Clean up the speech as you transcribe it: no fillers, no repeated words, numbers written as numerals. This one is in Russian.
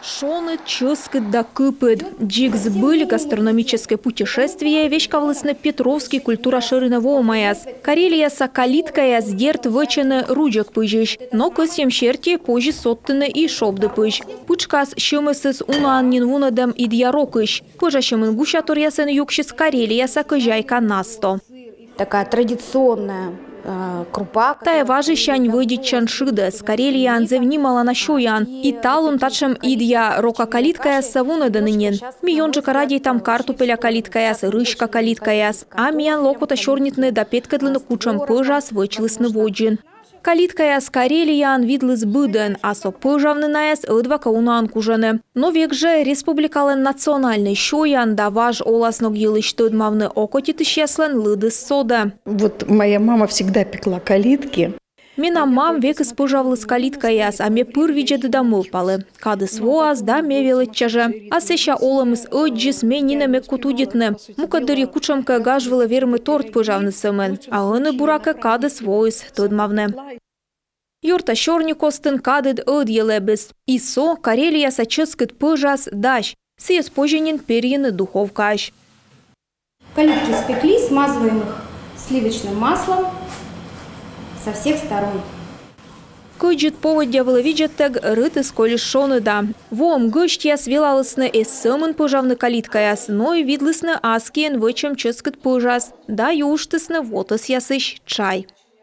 Шоны ческет да кыпет. Джигс были гастрономическое путешествие, вещковлысны Петровский культура ширинового маяс. Карелия сакалиткая сдерт вычены рудек пыжищ. Но кысьем щерти позже соттыны и шобды пыж. Пучкас щемысыз унаан нинвунадам идьярокыш. Позже щемын гущаторясын юкшис Карелия сакыжайка насто. Такая традиционная крупа. Тая важищань выйдет чаншида, с Карелии анзевнимала на щоян. И талун тачем идья рока калиткая савуна данынен. Мионджи карадей там картупеля калиткаяс, рыжка калиткаяс. А миян локота щорнитны да петкадлыны кучам пыжас вычлысны воджин. Калиткаяс Карелиян видлыс быден, а со пыжавнынаяс ыдвака унан кужаны. Но век же республикален национальный щоян да важ оласног елыштыдмавны окотитыщеслен лыдыс сода. Вот моя мама всегда пекла калитки. Мина мам век испожавлыс калиткаяс, а ме пыр виджеды да мылпалы. Кадыс воаз да ме велетчаже. А сеща оламыс ыджис ме нинеме кутудитны. Мукадыри кучамка гажвыла вермы торт пыжавны сымен. А ыны бурака кадыс воис тыдмавны. Юрта щорни костын кадыд ыд елебіс. Исо Карелия сачыскыт пыжас дащ. Сиес поженин перьяны духовкаш. Калитки спекли, смазываем их сливочным маслом со всех сторон. Кыджит поводя выловиджеттег рыты сколиш шоны да. Вом гыштья свилалысны эс сымын пыжавны калиткаяс, но и видлысны аскиен вычем чыскыт пыжас. Да юштысны вотыс ясыш чай.